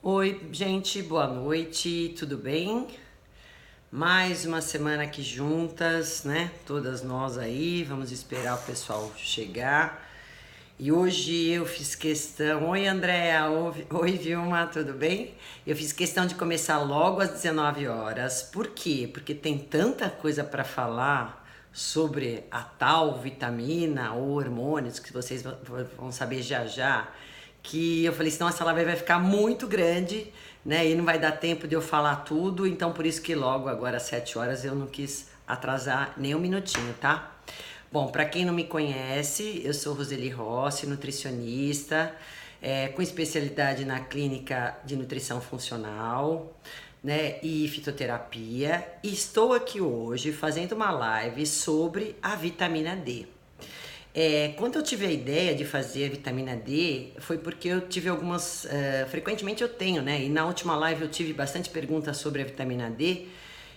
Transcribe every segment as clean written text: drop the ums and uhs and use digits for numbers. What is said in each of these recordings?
Oi, gente, boa noite, tudo bem? Mais uma semana aqui juntas, né? Todas nós aí, vamos esperar o pessoal chegar. E hoje eu fiz questão. Oi, Andréa, oi, Vilma, tudo bem? Eu fiz questão de começar logo às 19 horas. Por quê? Porque tem tanta coisa para falar sobre a tal vitamina ou hormônios que vocês vão saber já já, que eu falei, senão essa live vai ficar muito grande, né? E não vai dar tempo de eu falar tudo, então por isso que logo agora às 7 horas eu não quis atrasar nem um minutinho, tá? Bom, para quem não me conhece, eu sou Roseli Rossi, nutricionista, com especialidade na clínica de nutrição funcional, né, e fitoterapia. E estou aqui hoje fazendo uma live sobre a vitamina D. Quando eu tive a ideia de fazer a vitamina D, foi porque eu tive algumas. Frequentemente eu tenho, né? E na última live eu tive bastante perguntas sobre a vitamina D.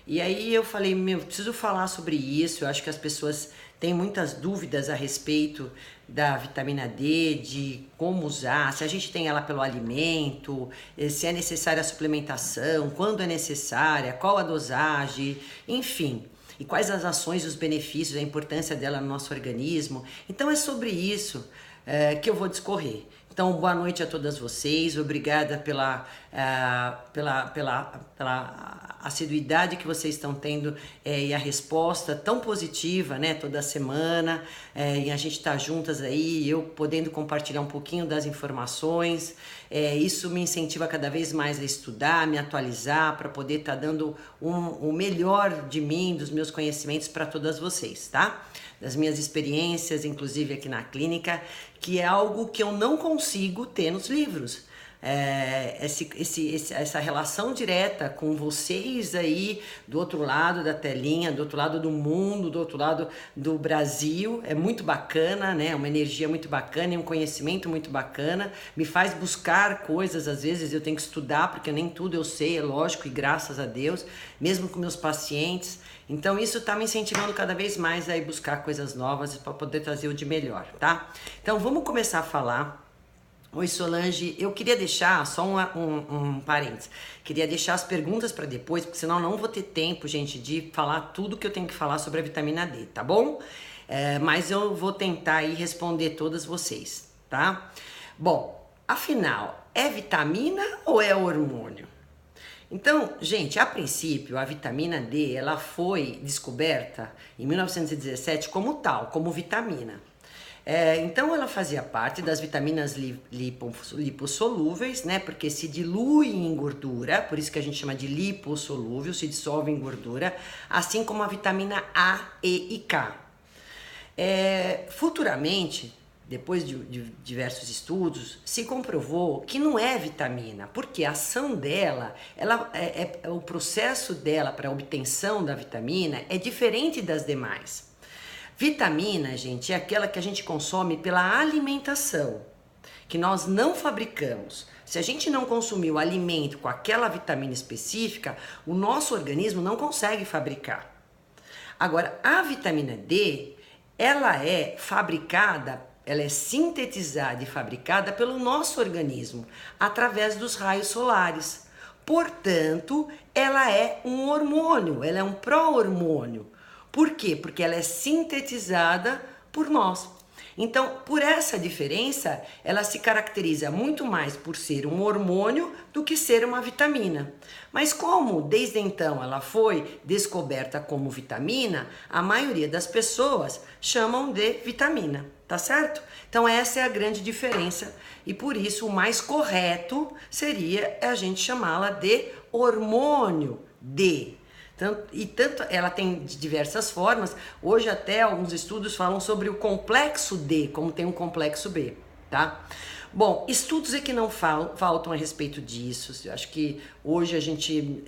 E aí eu falei, preciso falar sobre isso. Eu acho que as pessoas têm muitas dúvidas a respeito da vitamina D, de como usar, se a gente tem ela pelo alimento, se é necessária a suplementação, quando é necessária, qual a dosagem, enfim. E quais as ações, os benefícios, a importância dela no nosso organismo. Então é sobre isso que eu vou discorrer. Então, boa noite a todas vocês, obrigada pela assiduidade que vocês estão tendo e a resposta tão positiva, né, toda semana, e a gente está juntas aí, eu podendo compartilhar um pouquinho das informações, isso me incentiva cada vez mais a estudar, me atualizar, para poder estar dando o melhor de mim, dos meus conhecimentos para todas vocês, tá? Das minhas experiências, inclusive aqui na clínica, que é algo que eu não consigo ter nos livros. Essa relação direta com vocês aí do outro lado da telinha, do outro lado do mundo, do outro lado do Brasil, é muito bacana, né? Uma energia muito bacana e um conhecimento muito bacana, me faz buscar coisas, às vezes eu tenho que estudar, porque nem tudo eu sei, é lógico, e graças a Deus, mesmo com meus pacientes. Então isso está me incentivando cada vez mais a ir buscar coisas novas para poder trazer o de melhor, tá? Então vamos começar a falar. Oi, Solange, eu queria deixar só um parênteses, queria deixar as perguntas para depois, porque senão não vou ter tempo, gente, de falar tudo que eu tenho que falar sobre a vitamina D, tá bom? Mas eu vou tentar aí responder todas vocês, tá? Bom, afinal, é vitamina ou é hormônio? Então, gente, a princípio, a vitamina D, ela foi descoberta em 1917 como tal, como vitamina. Então ela fazia parte das vitaminas lipossolúveis, né? Porque se dilui em gordura, por isso que a gente chama de lipossolúvel, se dissolve em gordura, assim como a vitamina A, E e K. Futuramente, depois de diversos estudos, se comprovou que não é vitamina, porque a ação dela, o processo dela para a obtenção da vitamina é diferente das demais. Vitamina, gente, é aquela que a gente consome pela alimentação, que nós não fabricamos. Se a gente não consumir o alimento com aquela vitamina específica, o nosso organismo não consegue fabricar. Agora, a vitamina D, ela é fabricada, ela é sintetizada e fabricada pelo nosso organismo, através dos raios solares. Portanto, ela é um hormônio, ela é um pró-hormônio. Por quê? Porque ela é sintetizada por nós. Então, por essa diferença, ela se caracteriza muito mais por ser um hormônio do que ser uma vitamina. Mas como desde então ela foi descoberta como vitamina, a maioria das pessoas chamam de vitamina, tá certo? Então essa é a grande diferença e por isso o mais correto seria a gente chamá-la de hormônio D. Tanto ela tem de diversas formas. Hoje até alguns estudos falam sobre o complexo D, como tem um complexo B, tá? Bom, estudos é que não faltam a respeito disso. Eu acho que hoje a gente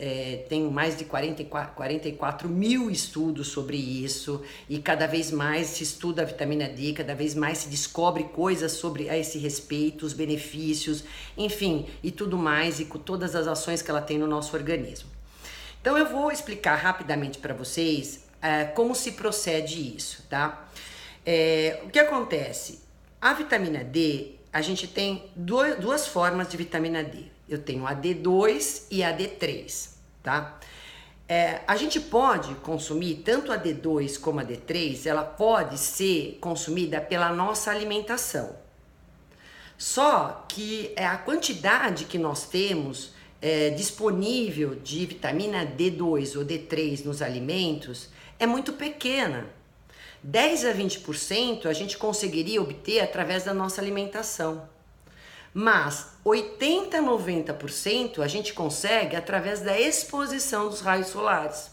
tem mais de 44 mil estudos sobre isso e cada vez mais se estuda a vitamina D, cada vez mais se descobre coisas sobre a esse respeito, os benefícios, enfim, e tudo mais, e com todas as ações que ela tem no nosso organismo. Então eu vou explicar rapidamente para vocês como se procede isso, tá? O que acontece? A vitamina D, a gente tem duas formas de vitamina D. eu tenho a D2 e a D3, tá? A gente pode consumir tanto a D2 como a D3, ela pode ser consumida pela nossa alimentação. Só que a quantidade que nós temos disponível de vitamina D2 ou D3 nos alimentos é muito pequena. 10 a 20% a gente conseguiria obter através da nossa alimentação. Mas 80 a 90% a gente consegue através da exposição dos raios solares.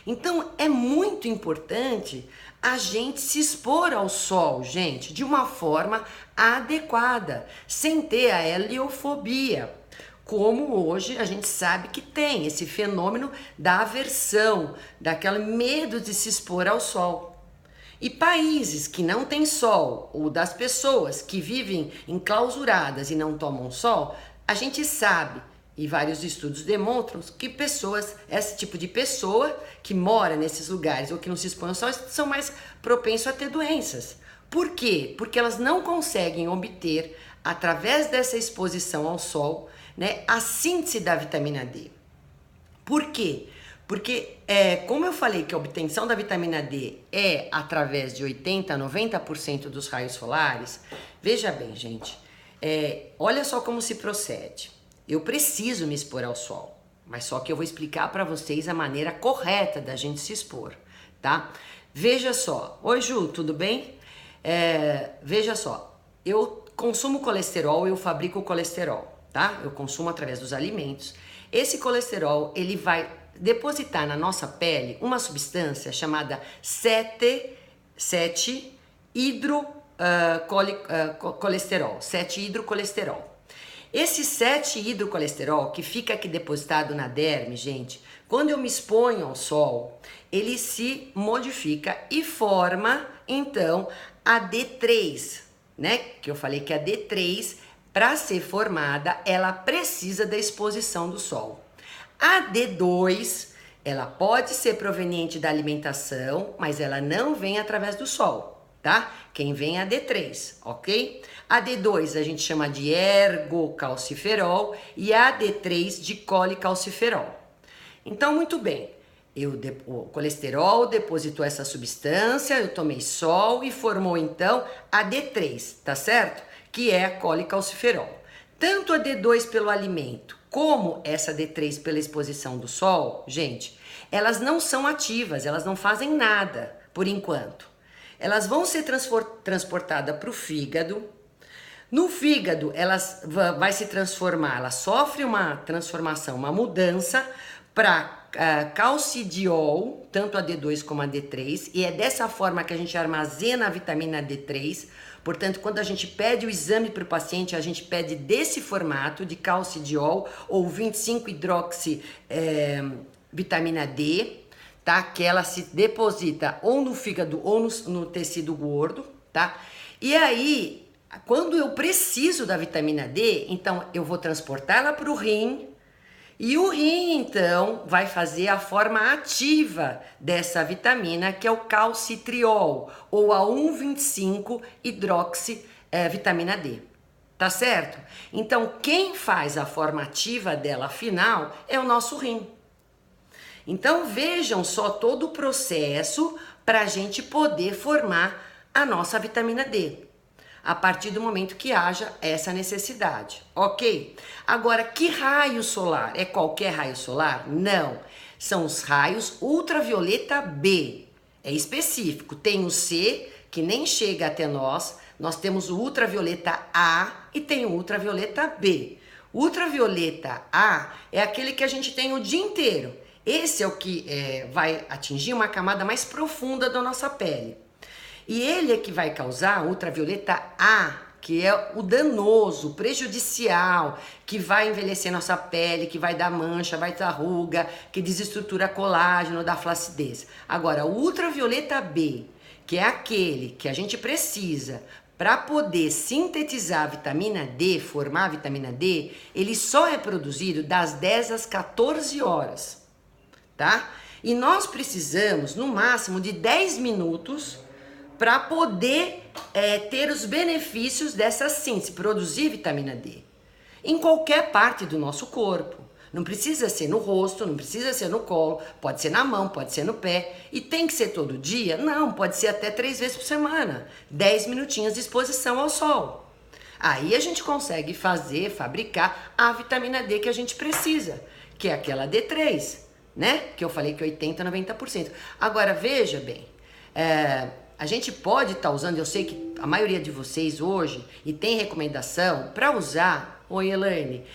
Então é muito importante a gente se expor ao sol, gente, de uma forma adequada, sem ter a heliofobia, como hoje a gente sabe que tem esse fenômeno da aversão, daquele medo de se expor ao sol. E países que não têm sol, ou das pessoas que vivem enclausuradas e não tomam sol, a gente sabe, e vários estudos demonstram, que pessoas, esse tipo de pessoa que mora nesses lugares ou que não se expõe ao sol, são mais propensos a ter doenças. Por quê? Porque elas não conseguem obter, através dessa exposição ao sol, né, a síntese da vitamina D. Por quê? Porque, como eu falei que a obtenção da vitamina D é através de 80% a 90% dos raios solares, veja bem, gente, olha só como se procede. Eu preciso me expor ao sol, mas só que eu vou explicar para vocês a maneira correta da gente se expor, tá? Veja só. Oi, Ju, tudo bem? Veja só, eu consumo colesterol, eu fabrico colesterol, tá? Eu consumo através dos alimentos. Esse colesterol, ele vai depositar na nossa pele uma substância chamada 7-hidrocolesterol, 7-hidrocolesterol. Esse 7-hidrocolesterol que fica aqui depositado na derme, gente, quando eu me exponho ao sol, ele se modifica e forma, então, a D3, né? Que eu falei que a D3, para ser formada, ela precisa da exposição do sol. A D2, ela pode ser proveniente da alimentação, mas ela não vem através do sol, tá? Quem vem é a D3, ok? A D2 a gente chama de ergocalciferol e a D3 de colecalciferol. Então, muito bem, o colesterol depositou essa substância, eu tomei sol e formou então a D3, tá certo? Que é a colecalciferol. Tanto a D2 pelo alimento como essa D3 pela exposição do sol, gente, elas não são ativas, elas não fazem nada por enquanto. Elas vão ser transportadas para o fígado. No fígado, vai se transformar, ela sofre uma transformação, uma mudança para calcidiol, tanto a D2 como a D3, e é dessa forma que a gente armazena a vitamina D3. Portanto, quando a gente pede o exame para o paciente, a gente pede desse formato de calcidiol ou 25-hidroxi vitamina D, tá? Que ela se deposita ou no fígado ou no tecido gordo, tá? E aí, quando eu preciso da vitamina D, então eu vou transportá-la para o rim. E o rim, então, vai fazer a forma ativa dessa vitamina, que é o calcitriol, ou a 1,25-hidroxi vitamina D. Tá certo? Então, quem faz a forma ativa dela final é o nosso rim. Então, vejam só todo o processo para a gente poder formar a nossa vitamina D. A partir do momento que haja essa necessidade, ok? Agora, que raio solar? É qualquer raio solar? Não, são os raios ultravioleta B, é específico. Tem o C, que nem chega até nós temos o ultravioleta A e tem o ultravioleta B. O ultravioleta A é aquele que a gente tem o dia inteiro. Esse é o que vai atingir uma camada mais profunda da nossa pele. E ele é que vai causar ultravioleta A, que é o danoso, prejudicial, que vai envelhecer nossa pele, que vai dar mancha, vai dar ruga, que desestrutura colágeno, dá flacidez. Agora, o ultravioleta B, que é aquele que a gente precisa para poder sintetizar a vitamina D, formar a vitamina D, ele só é produzido das 10 às 14 horas, tá? E nós precisamos, no máximo, de 10 minutos para poder ter os benefícios dessa síntese, produzir vitamina D. em qualquer parte do nosso corpo. Não precisa ser no rosto, não precisa ser no colo, pode ser na mão, pode ser no pé. E tem que ser todo dia? Não, pode ser até 3 vezes por semana. 10 minutinhos de exposição ao sol. Aí a gente consegue fabricar a vitamina D que a gente precisa, que é aquela D3, né? Que eu falei que 80%, 90%. Agora, veja bem, a gente pode estar usando, eu sei que a maioria de vocês hoje, e tem recomendação para usar, oi Elaine,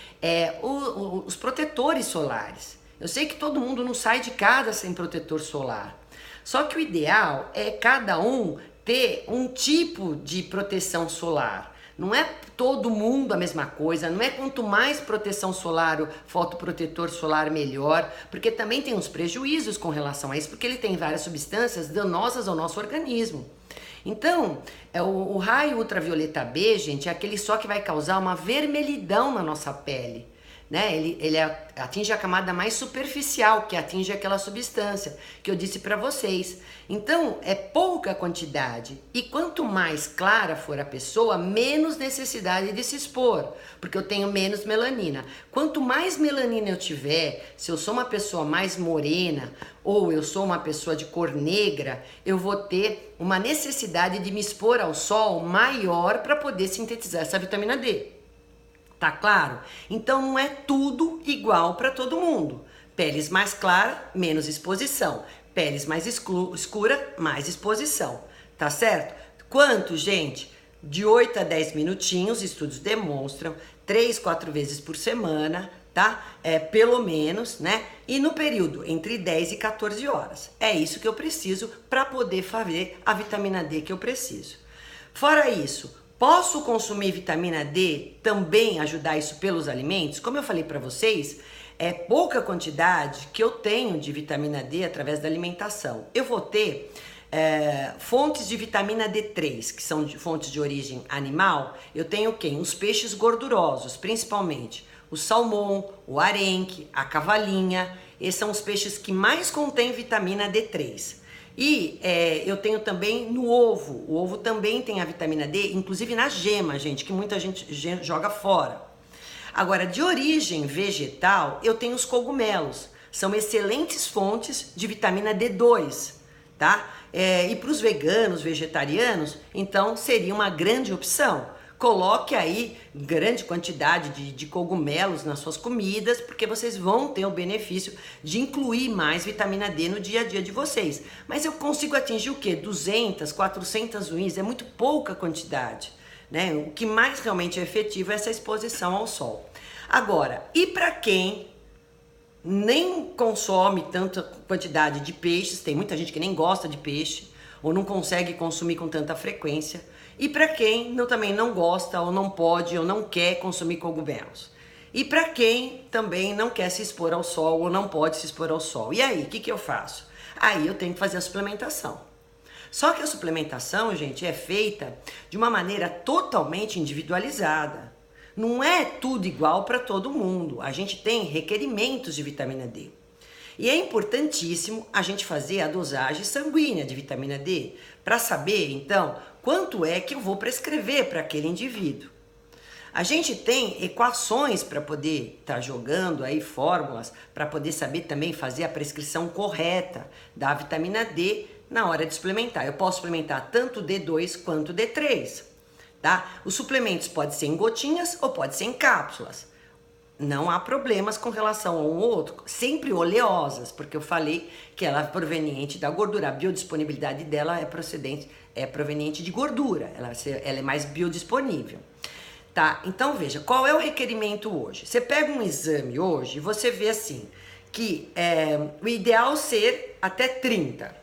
os protetores solares. Eu sei que todo mundo não sai de casa sem protetor solar. Só que o ideal é cada um ter um tipo de proteção solar. Não é todo mundo a mesma coisa, não é quanto mais proteção solar, o fotoprotetor solar melhor, porque também tem uns prejuízos com relação a isso, porque ele tem várias substâncias danosas ao nosso organismo. Então, o raio ultravioleta B, gente, é aquele só que vai causar uma vermelhidão na nossa pele, né? Ele atinge a camada mais superficial, que atinge aquela substância que eu disse para vocês. Então, é pouca quantidade. E quanto mais clara for a pessoa, menos necessidade de se expor, porque eu tenho menos melanina. Quanto mais melanina eu tiver, se eu sou uma pessoa mais morena ou eu sou uma pessoa de cor negra, eu vou ter uma necessidade de me expor ao sol maior para poder sintetizar essa vitamina D. Tá claro? Então não é tudo igual para todo mundo. Peles mais claras, menos exposição. Peles mais escura, mais exposição. Tá certo? Quanto, gente? De 8 a 10 minutinhos, estudos demonstram, 3, 4 vezes por semana, tá? Pelo menos, né? E no período entre 10 e 14 horas. É isso que eu preciso para poder fazer a vitamina D que eu preciso. Fora isso, posso consumir vitamina D, também ajudar isso pelos alimentos? Como eu falei para vocês, é pouca quantidade que eu tenho de vitamina D através da alimentação. Eu vou ter fontes de vitamina D3, que são fontes de origem animal. Eu tenho quem? Os peixes gordurosos, principalmente o salmão, o arenque, a cavalinha. Esses são os peixes que mais contêm vitamina D3. E eu tenho também no ovo. O ovo também tem a vitamina D, inclusive na gema, gente, que muita gente joga fora. Agora, de origem vegetal, eu tenho os cogumelos. São excelentes fontes de vitamina D2, tá? E para os veganos, vegetarianos, então seria uma grande opção. Coloque aí grande quantidade de cogumelos nas suas comidas, porque vocês vão ter o benefício de incluir mais vitamina D no dia a dia de vocês. Mas eu consigo atingir o quê? 200, 400 unhas, é muito pouca quantidade, né? O que mais realmente é efetivo é essa exposição ao sol. Agora, e para quem nem consome tanta quantidade de peixes, tem muita gente que nem gosta de peixe, ou não consegue consumir com tanta frequência, e para quem também não gosta, ou não pode, ou não quer consumir cogumelos. E para quem também não quer se expor ao sol, ou não pode se expor ao sol. E aí, o que eu faço? Aí eu tenho que fazer a suplementação. Só que a suplementação, gente, é feita de uma maneira totalmente individualizada. Não é tudo igual para todo mundo. A gente tem requerimentos de vitamina D. E é importantíssimo a gente fazer a dosagem sanguínea de vitamina D para saber, então, quanto é que eu vou prescrever para aquele indivíduo. A gente tem equações para poder estar jogando aí fórmulas para poder saber também fazer a prescrição correta da vitamina D na hora de suplementar. Eu posso suplementar tanto D2 quanto D3, tá? Os suplementos podem ser em gotinhas ou pode ser em cápsulas. Não há problemas com relação a um ou outro, sempre oleosas, porque eu falei que ela é proveniente da gordura, a biodisponibilidade dela é proveniente de gordura, ela é mais biodisponível. Tá? Então veja, qual é o requerimento hoje? Você pega um exame hoje e você vê assim, que o ideal ser até 30.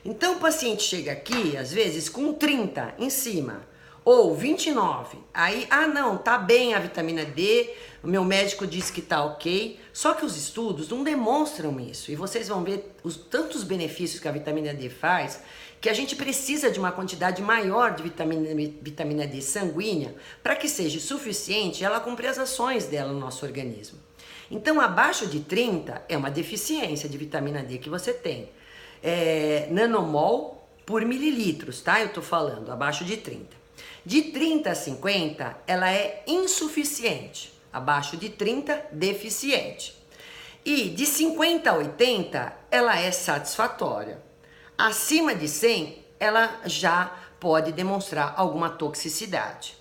Então o paciente chega aqui, às vezes, com 30 em cima, ou 29, aí, não, tá bem a vitamina D, o meu médico disse que tá ok, só que os estudos não demonstram isso, e vocês vão ver tantos benefícios que a vitamina D faz, que a gente precisa de uma quantidade maior de vitamina D sanguínea para que seja suficiente ela cumprir as ações dela no nosso organismo. Então, abaixo de 30 é uma deficiência de vitamina D que você tem. Nanomol por mililitros, tá? Eu tô falando, abaixo de 30. De 30 a 50, ela é insuficiente. abaixo de 30, deficiente. E de 50 a 80, ela é satisfatória. Acima de 100, ela já pode demonstrar alguma toxicidade.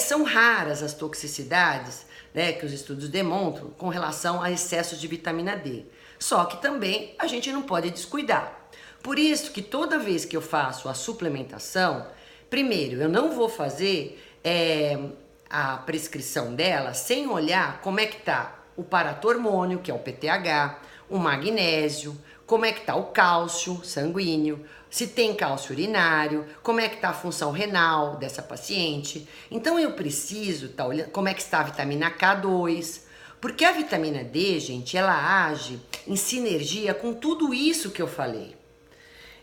São raras as toxicidades, né, que os estudos demonstram com relação a excessos de vitamina D. Só que também a gente não pode descuidar. Por isso que toda vez que eu faço a suplementação, primeiro, eu não vou fazer a prescrição dela sem olhar como é que tá o paratormônio, que é o PTH, o magnésio, como é que tá o cálcio sanguíneo, se tem cálcio urinário, como é que tá a função renal dessa paciente. Então eu preciso tá olhando como é que está a vitamina K2, porque a vitamina D, gente, ela age em sinergia com tudo isso que eu falei.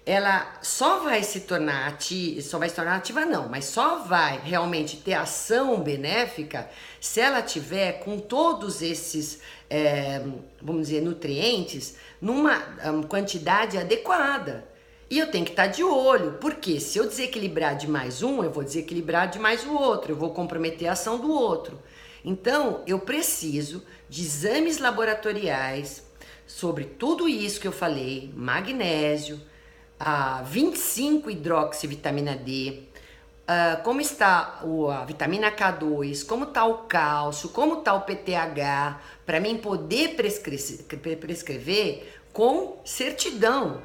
Ela só vai se tornar ativa não, mas só vai realmente ter ação benéfica se ela tiver com todos esses, vamos dizer, nutrientes numa quantidade adequada. E eu tenho que estar de olho, porque se eu desequilibrar de mais um, eu vou desequilibrar de mais o outro, eu vou comprometer a ação do outro. Então, eu preciso de exames laboratoriais sobre tudo isso que eu falei, magnésio, a 25 hidroxivitamina D, como está a vitamina K2, como está o cálcio, como está o PTH, para mim poder prescrever com certidão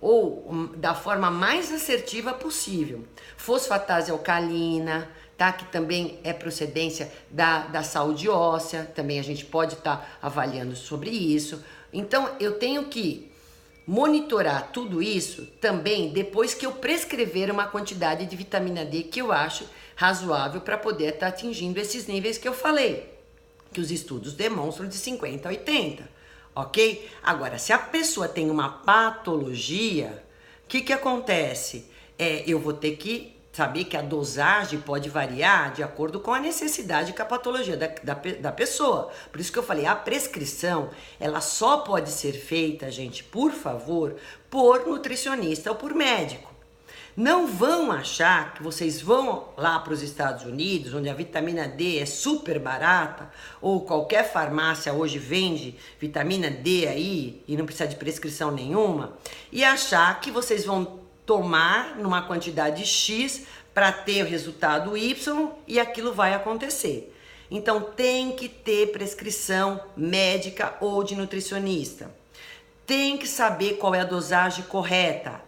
ou da forma mais assertiva possível. Fosfatase alcalina, tá? Que também é procedência da saúde óssea, também a gente pode estar avaliando sobre isso. Então eu tenho que monitorar tudo isso também depois que eu prescrever uma quantidade de vitamina D que eu acho razoável para poder estar atingindo esses níveis que eu falei, que os estudos demonstram de 50 a 80, ok? Agora, se a pessoa tem uma patologia, o que acontece? Eu vou ter que saber que a dosagem pode variar de acordo com a necessidade com a patologia da pessoa. Por isso que eu falei, a prescrição, ela só pode ser feita, gente, por favor, por nutricionista ou por médico. Não vão achar que vocês vão lá para os Estados Unidos, onde a vitamina D é super barata, ou qualquer farmácia hoje vende vitamina D aí e não precisa de prescrição nenhuma, e achar que vocês vão tomar numa quantidade X para ter o resultado Y e aquilo vai acontecer. Então tem que ter prescrição médica ou de nutricionista. Tem que saber qual é a dosagem correta.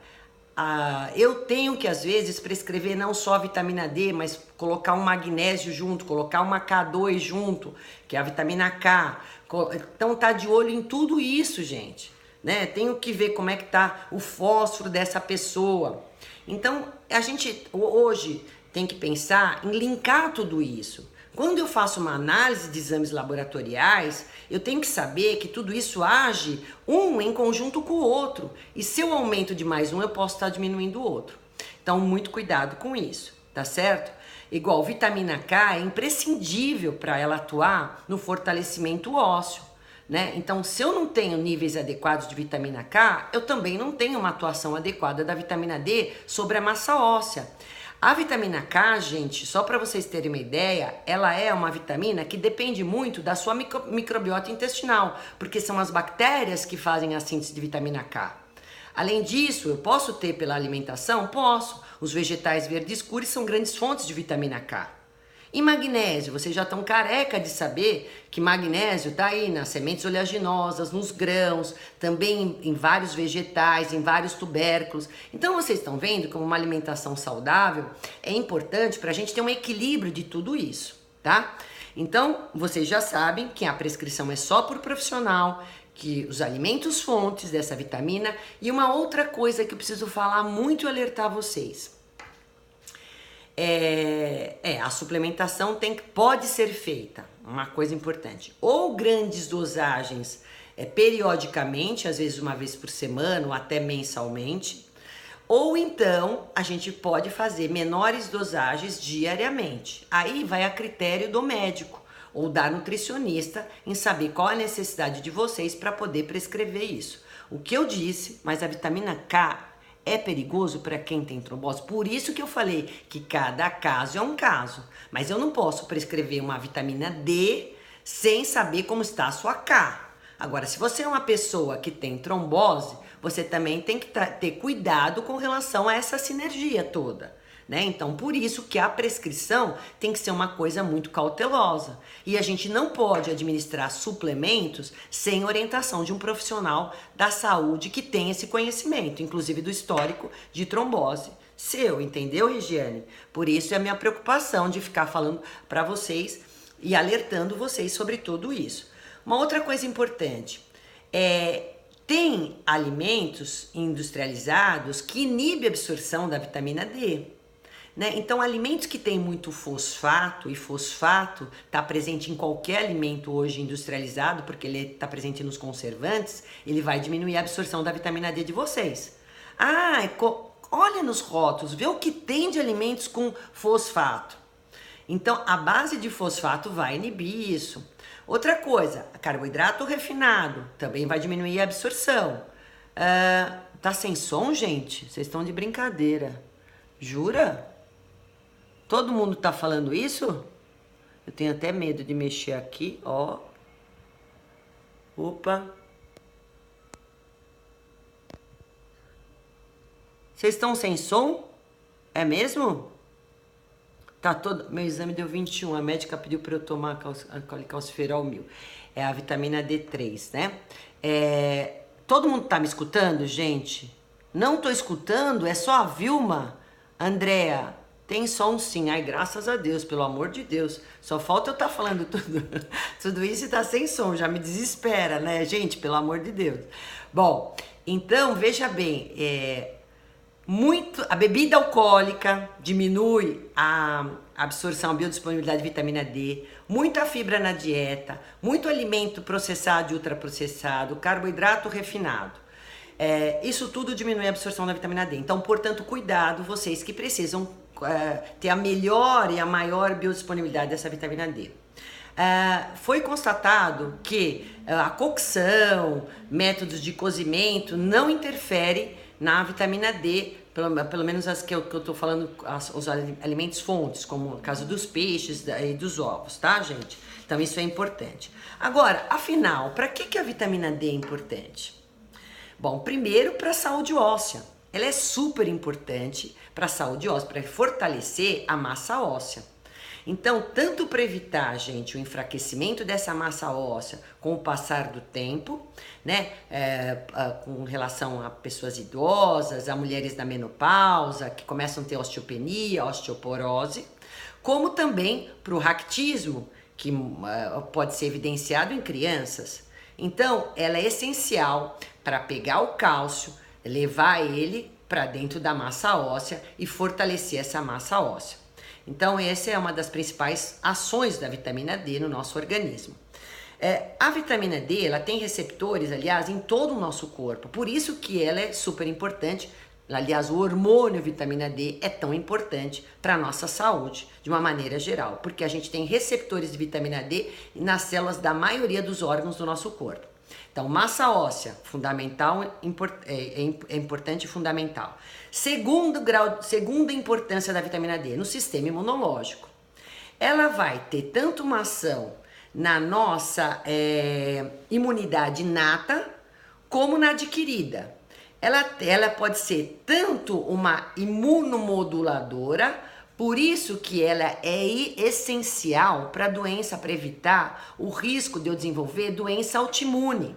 Eu tenho que às vezes prescrever não só a vitamina D, mas colocar um magnésio junto, colocar uma K2 junto, que é a vitamina K. Então tá de olho em tudo isso, gente. Né? Tenho que ver como é que tá o fósforo dessa pessoa. Então, a gente hoje tem que pensar em linkar tudo isso. Quando eu faço uma análise de exames laboratoriais, eu tenho que saber que tudo isso age um em conjunto com o outro. E se eu aumento de mais um, eu posso estar diminuindo o outro. Então, muito cuidado com isso, tá certo? Igual vitamina K é imprescindível para ela atuar no fortalecimento ósseo. Né? Então, se eu não tenho níveis adequados de vitamina K, eu também não tenho uma atuação adequada da vitamina D sobre a massa óssea. A vitamina K, gente, só para vocês terem uma ideia, ela é uma vitamina que depende muito da sua microbiota intestinal, porque são as bactérias que fazem a síntese de vitamina K. Além disso, eu posso ter pela alimentação? Posso. Os vegetais verdes escuros são grandes fontes de vitamina K. E magnésio, vocês já estão careca de saber que magnésio está aí nas sementes oleaginosas, nos grãos, também em vários vegetais, em vários tubérculos. Então vocês estão vendo como uma alimentação saudável é importante para a gente ter um equilíbrio de tudo isso, tá? Então vocês já sabem que a prescrição é só por profissional, que os alimentos fontes dessa vitamina. E uma outra coisa que eu preciso falar muito e alertar vocês. A suplementação pode ser feita, uma coisa importante, ou grandes dosagens periodicamente, às vezes uma vez por semana ou até mensalmente, ou então a gente pode fazer menores dosagens diariamente. Aí vai a critério do médico ou da nutricionista em saber qual a necessidade de vocês para poder prescrever isso. O que eu disse, mas a vitamina K é perigoso para quem tem trombose. Por isso que eu falei que cada caso é um caso. Mas eu não posso prescrever uma vitamina D sem saber como está a sua K. Agora, se você é uma pessoa que tem trombose, você também tem que ter cuidado com relação a essa sinergia toda, né? Então, por isso que a prescrição tem que ser uma coisa muito cautelosa. E a gente não pode administrar suplementos sem orientação de um profissional da saúde que tem esse conhecimento, inclusive do histórico de trombose seu, entendeu, Regiane? Por isso é a minha preocupação de ficar falando para vocês e alertando vocês sobre tudo isso. Uma outra coisa importante tem alimentos industrializados que inibem a absorção da vitamina D. Né? Então, alimentos que têm muito fosfato, e fosfato está presente em qualquer alimento hoje industrializado, porque ele está presente nos conservantes, ele vai diminuir a absorção da vitamina D de vocês. Olha nos rótulos, vê o que tem de alimentos com fosfato. Então, a base de fosfato vai inibir isso. Outra coisa, carboidrato refinado também vai diminuir a absorção. Tá sem som, gente? Vocês estão de brincadeira. Jura? Todo mundo tá falando isso? Eu tenho até medo de mexer aqui, ó. Opa. Vocês estão sem som? É mesmo? Tá todo... Meu exame deu 21. A médica pediu para eu tomar colicalciferol 1000. É a vitamina D3, né? Todo mundo tá me escutando, gente? Não tô escutando? É só a Vilma? Andréa, tem som sim. Ai, graças a Deus, pelo amor de Deus. Só falta eu estar falando tudo isso e tá sem som. Já me desespera, né, gente? Pelo amor de Deus. Bom, então, veja bem, a bebida alcoólica diminui a absorção, a biodisponibilidade de vitamina D, muita fibra na dieta, muito alimento processado e ultraprocessado, carboidrato refinado. Isso tudo diminui a absorção da vitamina D. Então, portanto, cuidado, vocês que precisam ter a melhor e a maior biodisponibilidade dessa vitamina D. Foi constatado que a cocção, métodos de cozimento não interfere na vitamina D, pelo menos as que eu tô falando, os alimentos fontes, como o caso dos peixes e dos ovos, tá, gente? Então isso é importante. Agora, afinal, para que a vitamina D é importante? Bom, primeiro para a saúde óssea. Ela é super importante para a saúde óssea, para fortalecer a massa óssea. Então, tanto para evitar, gente, o enfraquecimento dessa massa óssea com o passar do tempo, né, com relação a pessoas idosas, a mulheres da menopausa, que começam a ter osteopenia, osteoporose, como também para o raquitismo, que pode ser evidenciado em crianças. Então, ela é essencial para pegar o cálcio, levar ele para dentro da massa óssea e fortalecer essa massa óssea. Então, essa é uma das principais ações da vitamina D no nosso organismo. A vitamina D, ela tem receptores, aliás, em todo o nosso corpo. Por isso que ela é super importante. Aliás, o hormônio vitamina D é tão importante para a nossa saúde, de uma maneira geral. Porque a gente tem receptores de vitamina D nas células da maioria dos órgãos do nosso corpo. Então, massa óssea, fundamental, é importante e fundamental. Segunda importância da vitamina D, no sistema imunológico. Ela vai ter tanto uma ação na nossa imunidade inata, como na adquirida. Ela pode ser tanto uma imunomoduladora, por isso que ela é essencial para a doença, para evitar o risco de eu desenvolver doença autoimune.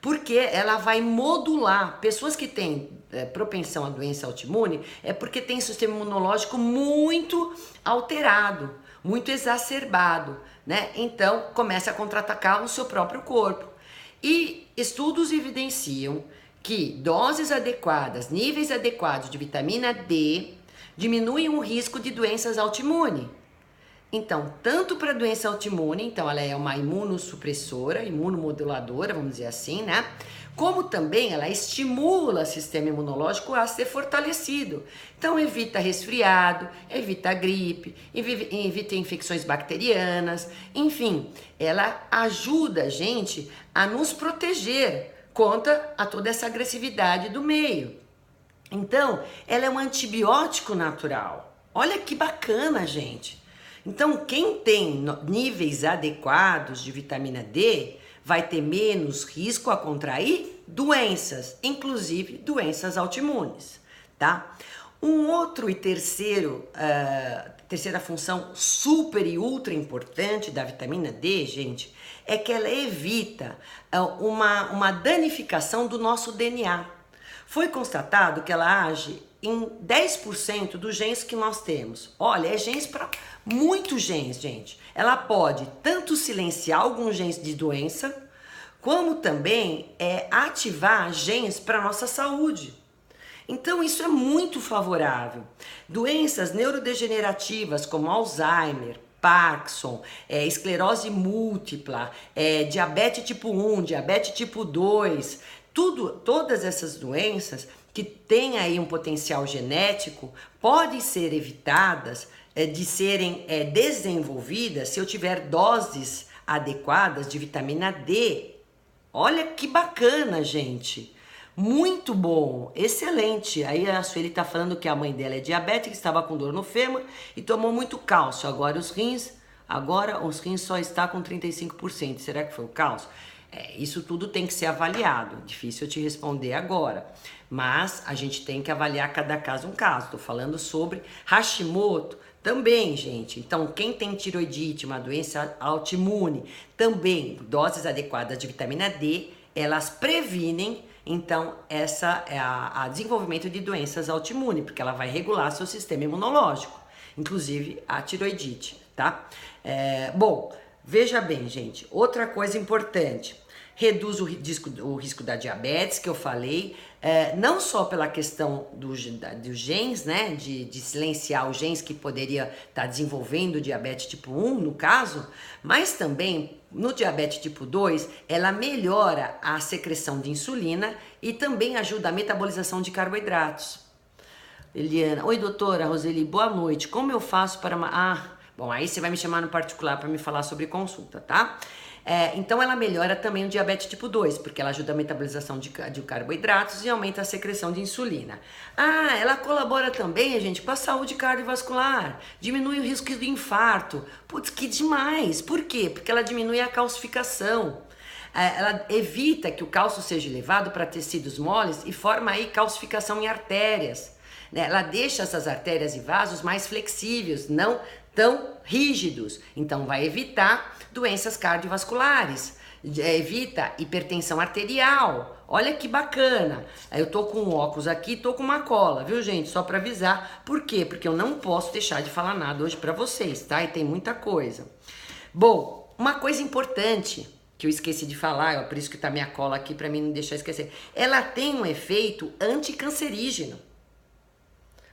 Porque ela vai modular. Pessoas que têm propensão à doença autoimune é porque tem sistema imunológico muito alterado, muito exacerbado, né? Então, começa a contra-atacar o seu próprio corpo. E estudos evidenciam que doses adequadas, níveis adequados de vitamina D diminuem o risco de doenças autoimunes. Então, tanto para doença autoimune, então ela é uma imunossupressora, imunomoduladora, vamos dizer assim, né? Como também ela estimula o sistema imunológico a ser fortalecido. Então, evita resfriado, evita gripe, evita infecções bacterianas, enfim, ela ajuda a gente a nos proteger contra a toda essa agressividade do meio. Então, ela é um antibiótico natural. Olha que bacana, gente. Então, quem tem níveis adequados de vitamina D vai ter menos risco a contrair doenças, inclusive doenças autoimunes, tá? Um outro e terceira função super e ultra importante da vitamina D, gente, é que ela evita uma danificação do nosso DNA. Foi constatado que ela age em 10% dos genes que nós temos. Olha, é genes para muitos genes, gente. Ela pode tanto silenciar alguns genes de doença, como também ativar genes para nossa saúde. Então isso é muito favorável. Doenças neurodegenerativas como Alzheimer, Parkinson, esclerose múltipla, diabetes tipo 1, diabetes tipo 2, todas essas doenças que têm aí um potencial genético podem ser evitadas de serem desenvolvidas se eu tiver doses adequadas de vitamina D. Olha que bacana, gente. Muito bom, excelente. Aí a Sueli tá falando que a mãe dela é diabética, estava com dor no fêmur e tomou muito cálcio. Agora os rins só está com 35%. Será que foi o cálcio? Isso tudo tem que ser avaliado. Difícil eu te responder agora. Mas a gente tem que avaliar cada caso um caso. Tô falando sobre Hashimoto também, gente. Então, quem tem tiroidite, uma doença autoimune, também doses adequadas de vitamina D, elas previnem então essa é a desenvolvimento de doenças autoimunes, porque ela vai regular seu sistema imunológico, inclusive a tiroidite, tá? Bom, veja bem, gente, outra coisa importante, reduz o risco da diabetes, que eu falei, não só pela questão dos genes, né, de silenciar os genes que poderia estar desenvolvendo diabetes tipo 1, no caso, mas também no diabetes tipo 2, ela melhora a secreção de insulina e também ajuda a metabolização de carboidratos. Eliana, oi doutora Roseli, boa noite, como eu faço para... bom, aí você vai me chamar no particular para me falar sobre consulta, tá? Então ela melhora também o diabetes tipo 2, porque ela ajuda a metabolização de carboidratos e aumenta a secreção de insulina. Ela colabora também, gente, com a saúde cardiovascular, diminui o risco de infarto. Putz, que demais! Por quê? Porque ela diminui a calcificação. Ela evita que o cálcio seja levado para tecidos moles e forma aí calcificação em artérias. Ela deixa essas artérias e vasos mais flexíveis, não tão rígidos. Então vai evitar doenças cardiovasculares, evita hipertensão arterial. Olha que bacana. Eu tô com óculos aqui, tô com uma cola, viu, gente? Só para avisar. Por quê? Porque eu não posso deixar de falar nada hoje para vocês, tá? E tem muita coisa. Bom, uma coisa importante que eu esqueci de falar, por isso que tá minha cola aqui para mim não deixar esquecer. Ela tem um efeito anticancerígeno.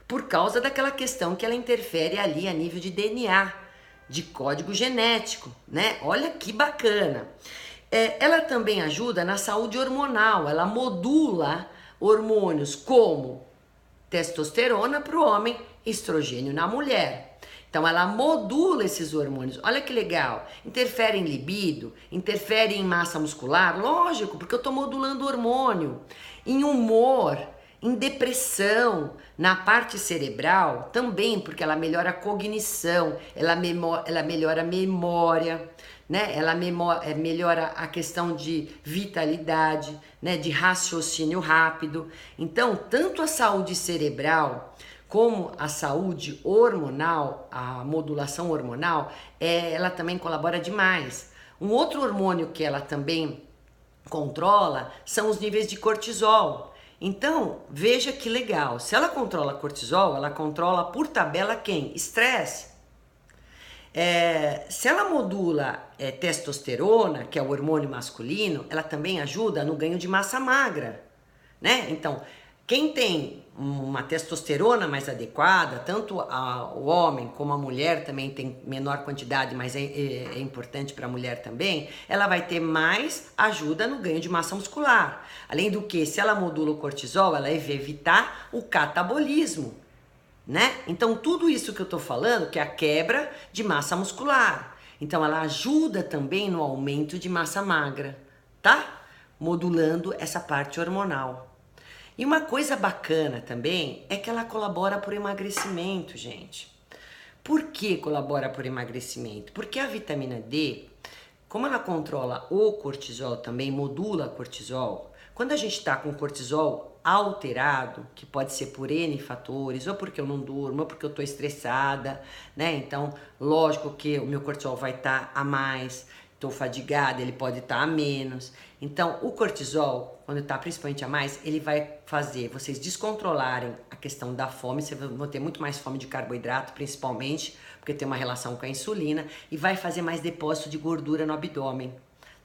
Por causa daquela questão que ela interfere ali a nível de DNA, de código genético, né? Olha que bacana. Ela também ajuda na saúde hormonal, ela modula hormônios como testosterona para o homem, estrogênio na mulher. Então ela modula esses hormônios, olha que legal, interfere em libido, interfere em massa muscular, lógico, porque eu estou modulando o hormônio, em humor, em depressão, na parte cerebral, também, porque ela melhora a cognição, ela melhora a memória, né? Ela melhora a questão de vitalidade, né? De raciocínio rápido. Então, tanto a saúde cerebral como a saúde hormonal, a modulação hormonal, ela também colabora demais. Um outro hormônio que ela também controla são os níveis de cortisol. Então, veja que legal, se ela controla cortisol, ela controla por tabela quem? Estresse. Se ela modula testosterona, que é o hormônio masculino, ela também ajuda no ganho de massa magra, né? Então, quem tem uma testosterona mais adequada, tanto o homem como a mulher também tem menor quantidade, mas é importante para a mulher também, ela vai ter mais ajuda no ganho de massa muscular. Além do que, se ela modula o cortisol, ela vai evitar o catabolismo, né? Então, tudo isso que eu tô falando, que é a quebra de massa muscular. Então, ela ajuda também no aumento de massa magra, tá? Modulando essa parte hormonal. E uma coisa bacana também é que ela colabora para o emagrecimento, gente. Por que colabora para o emagrecimento? Porque a vitamina D, como ela controla o cortisol também, modula cortisol, quando a gente está com o cortisol alterado, que pode ser por N fatores, ou porque eu não durmo, ou porque eu estou estressada, né? Então, lógico que o meu cortisol vai estar a mais, estou fadigada, ele pode estar a menos. Então, o cortisol, quando está principalmente a mais, ele vai fazer vocês descontrolarem a questão da fome, vocês vão ter muito mais fome de carboidrato, principalmente, porque tem uma relação com a insulina, e vai fazer mais depósito de gordura no abdômen,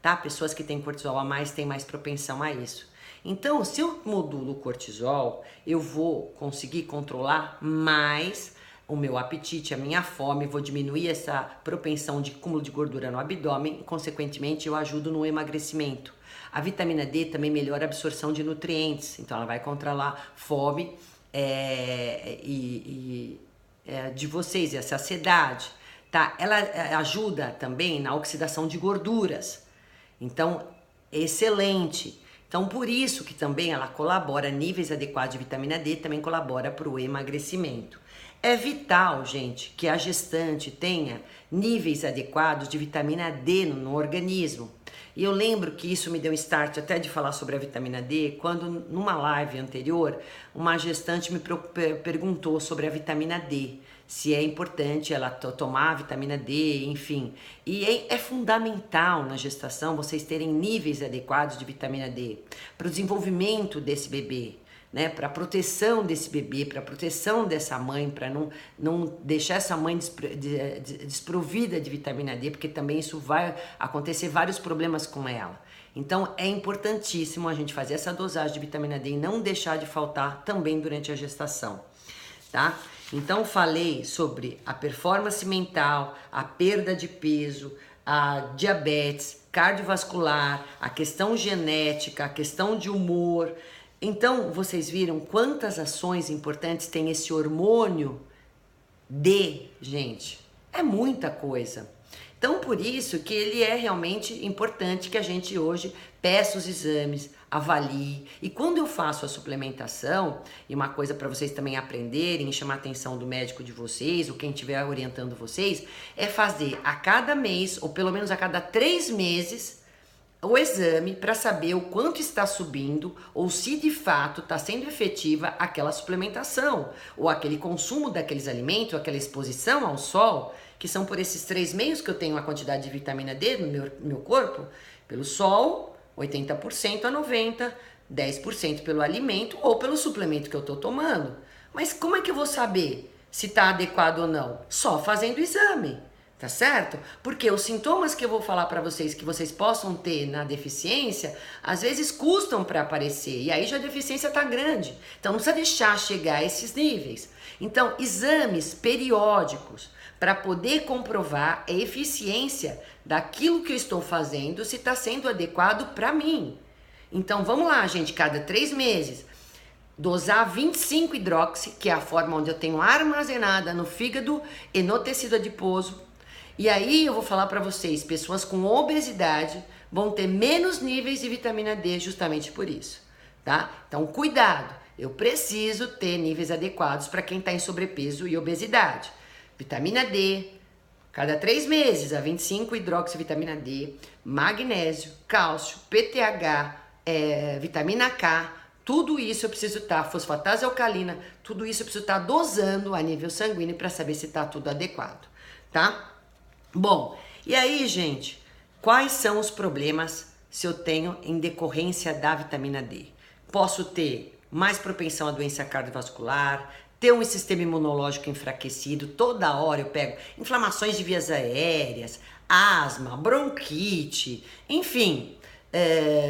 tá? Pessoas que têm cortisol a mais têm mais propensão a isso. Então, se eu modulo o cortisol, eu vou conseguir controlar mais o meu apetite, a minha fome, vou diminuir essa propensão de cúmulo de gordura no abdômen e, consequentemente, eu ajudo no emagrecimento. A vitamina D também melhora a absorção de nutrientes, então ela vai controlar fome de vocês e a saciedade, tá? Ela ajuda também na oxidação de gorduras, então é excelente. Então por isso que também ela colabora, níveis adequados de vitamina D também colabora para o emagrecimento. É vital, gente, que a gestante tenha níveis adequados de vitamina D no organismo. E eu lembro que isso me deu um start até de falar sobre a vitamina D, quando numa live anterior, uma gestante me perguntou sobre a vitamina D, se é importante ela tomar a vitamina D, enfim. E é fundamental na gestação vocês terem níveis adequados de vitamina D para o desenvolvimento desse bebê, né, para a proteção desse bebê, para a proteção dessa mãe, para não deixar essa mãe desprovida de vitamina D, porque também isso vai acontecer vários problemas com ela. Então é importantíssimo a gente fazer essa dosagem de vitamina D e não deixar de faltar também durante a gestação, tá? Então falei sobre a performance mental, a perda de peso, a diabetes, cardiovascular, a questão genética, a questão de humor. Então, vocês viram quantas ações importantes tem esse hormônio D, gente? É muita coisa. Então, por isso que ele é realmente importante que a gente hoje peça os exames, avalie. E quando eu faço a suplementação, e uma coisa para vocês também aprenderem e chamar a atenção do médico de vocês, ou quem estiver orientando vocês, é fazer a cada mês, ou pelo menos a cada 3 meses, o exame para saber o quanto está subindo ou se de fato está sendo efetiva aquela suplementação ou aquele consumo daqueles alimentos, ou aquela exposição ao sol, que são por esses 3 meios que eu tenho a quantidade de vitamina D no meu corpo, pelo sol, 80% a 90%, 10% pelo alimento ou pelo suplemento que eu estou tomando. Mas como é que eu vou saber se está adequado ou não? Só fazendo o exame. Tá certo? Porque os sintomas que eu vou falar para vocês que vocês possam ter na deficiência, às vezes custam para aparecer e aí já a deficiência tá grande. Então não precisa deixar chegar a esses níveis. Então, exames periódicos para poder comprovar a eficiência daquilo que eu estou fazendo, se está sendo adequado para mim. Então vamos lá, gente, cada 3 meses. Dosar 25-hidroxi, que é a forma onde eu tenho armazenada no fígado e no tecido adiposo. E aí eu vou falar para vocês, pessoas com obesidade vão ter menos níveis de vitamina D justamente por isso, tá? Então cuidado, eu preciso ter níveis adequados para quem está em sobrepeso e obesidade. Vitamina D, cada 3 meses, a 25-hidroxivitamina D, magnésio, cálcio, PTH, vitamina K, tudo isso eu preciso estar, fosfatase alcalina, tudo isso eu preciso estar dosando a nível sanguíneo para saber se está tudo adequado, tá? Bom, e aí, gente, quais são os problemas se eu tenho em decorrência da vitamina D? Posso ter mais propensão à doença cardiovascular, ter um sistema imunológico enfraquecido, toda hora eu pego inflamações de vias aéreas, asma, bronquite, enfim,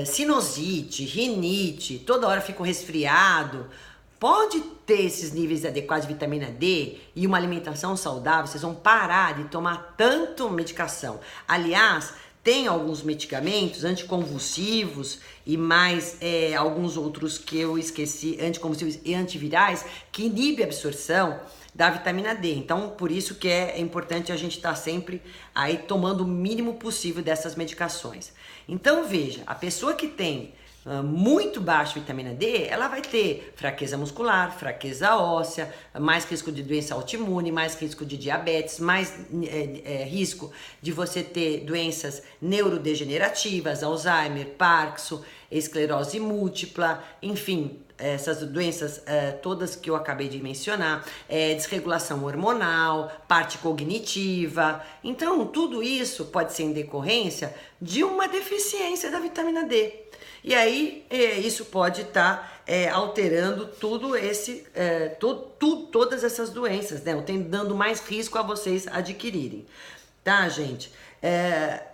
sinusite, rinite, toda hora fico resfriado. Pode ter esses níveis adequados de vitamina D e uma alimentação saudável, vocês vão parar de tomar tanto medicação. Aliás, tem alguns medicamentos anticonvulsivos e mais alguns outros que eu esqueci, anticonvulsivos e antivirais, que inibem a absorção da vitamina D. Então, por isso que é importante a gente estar sempre aí tomando o mínimo possível dessas medicações. Então, veja, a pessoa que tem muito baixa vitamina D, ela vai ter fraqueza muscular, fraqueza óssea, mais risco de doença autoimune, mais risco de diabetes, mais risco de você ter doenças neurodegenerativas, Alzheimer, Parkinson, esclerose múltipla, enfim, essas doenças todas que eu acabei de mencionar, desregulação hormonal, parte cognitiva. Então, tudo isso pode ser em decorrência de uma deficiência da vitamina D. E aí, isso pode estar alterando tudo todas essas doenças, né? Dando mais risco a vocês adquirirem, tá, gente?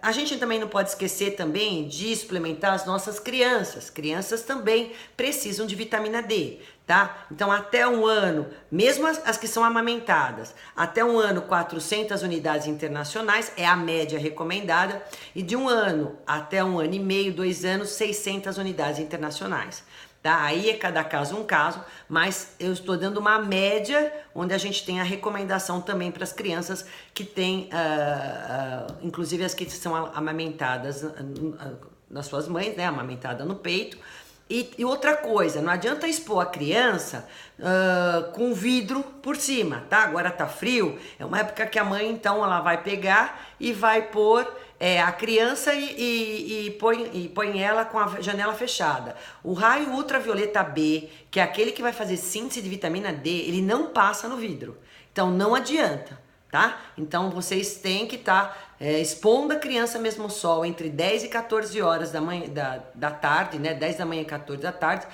A gente também não pode esquecer também de suplementar as nossas crianças. Crianças também precisam de vitamina D, tá? Então, até um ano, mesmo as que são amamentadas, até um ano, 400 unidades internacionais é a média recomendada. E de um ano até um ano e meio, 2 anos, 600 unidades internacionais. Tá? Aí é cada caso um caso, mas eu estou dando uma média onde a gente tem a recomendação também para as crianças que têm, inclusive as que são amamentadas nas suas mães, né? Amamentada no peito. E outra coisa, não adianta expor a criança com vidro por cima, tá? Agora tá frio, é uma época que a mãe então ela vai pegar e vai pôr a criança e põe ela com a janela fechada. O raio ultravioleta B, que é aquele que vai fazer síntese de vitamina D, ele não passa no vidro. Então não adianta, tá? Então vocês têm que estar expondo a criança mesmo ao sol entre 10 e 14 horas da tarde, né? 10 da manhã e 14 da tarde.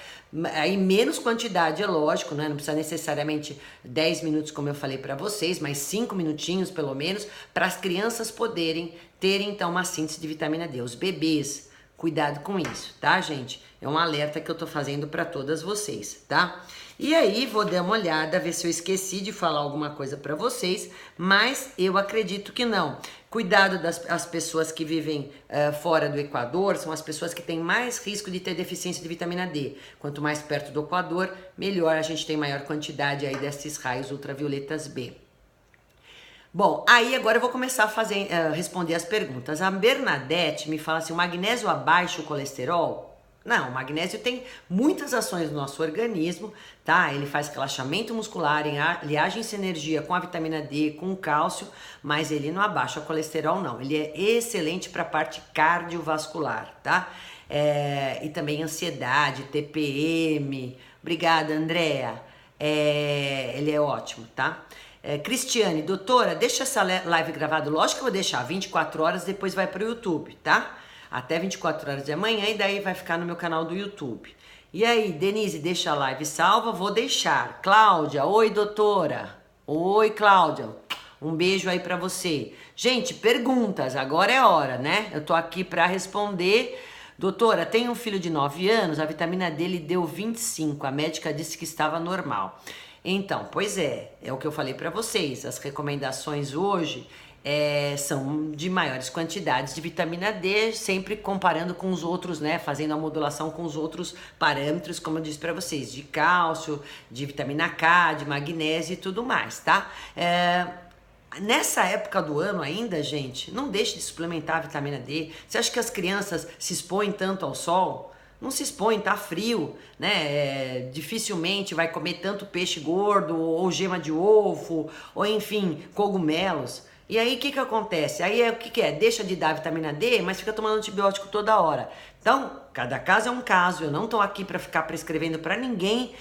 Aí menos quantidade, é lógico, né? Não precisa necessariamente 10 minutos, como eu falei para vocês, mas 5 minutinhos pelo menos, para as crianças poderem ter então uma síntese de vitamina D. Os bebês, cuidado com isso, tá, gente? É um alerta que eu tô fazendo para todas vocês, tá? E aí, vou dar uma olhada, ver se eu esqueci de falar alguma coisa para vocês, mas eu acredito que não. Cuidado das pessoas que vivem fora do Equador, são as pessoas que têm mais risco de ter deficiência de vitamina D. Quanto mais perto do Equador, melhor a gente tem maior quantidade aí desses raios ultravioletas B. Bom, aí agora eu vou começar a responder as perguntas. A Bernadette me fala assim, o magnésio abaixa o colesterol? Não, o magnésio tem muitas ações no nosso organismo, tá? Ele faz relaxamento muscular, ele age em sinergia com a vitamina D, com o cálcio, mas ele não abaixa o colesterol, não. Ele é excelente para a parte cardiovascular, tá? E também ansiedade, TPM. Obrigada, Andréa. Ele é ótimo, tá? Cristiane, doutora, deixa essa live gravada. Lógico que eu vou deixar 24 horas, depois vai para o YouTube, tá? Até 24 horas de amanhã e daí vai ficar no meu canal do YouTube. E aí, Denise, deixa a live salva? Vou deixar. Cláudia, oi, doutora. Oi, Cláudia. Um beijo aí pra você. Gente, perguntas, agora é hora, né? Eu tô aqui pra responder. Doutora, tenho um filho de 9 anos, a vitamina D lhe deu 25, a médica disse que estava normal. Então, pois é o que eu falei pra vocês, as recomendações hoje são de maiores quantidades de vitamina D, sempre comparando com os outros, né? Fazendo a modulação com os outros parâmetros, como eu disse para vocês, de cálcio, de vitamina K, de magnésio e tudo mais, tá? Nessa época do ano ainda, gente, não deixe de suplementar a vitamina D. Você acha que as crianças se expõem tanto ao sol? Não se expõe, tá frio, né? Dificilmente vai comer tanto peixe gordo, ou gema de ovo, ou enfim, cogumelos. E aí, o que acontece? Aí, o que é? Deixa de dar vitamina D, mas fica tomando antibiótico toda hora. Então, cada caso é um caso. Eu não tô aqui para ficar prescrevendo para ninguém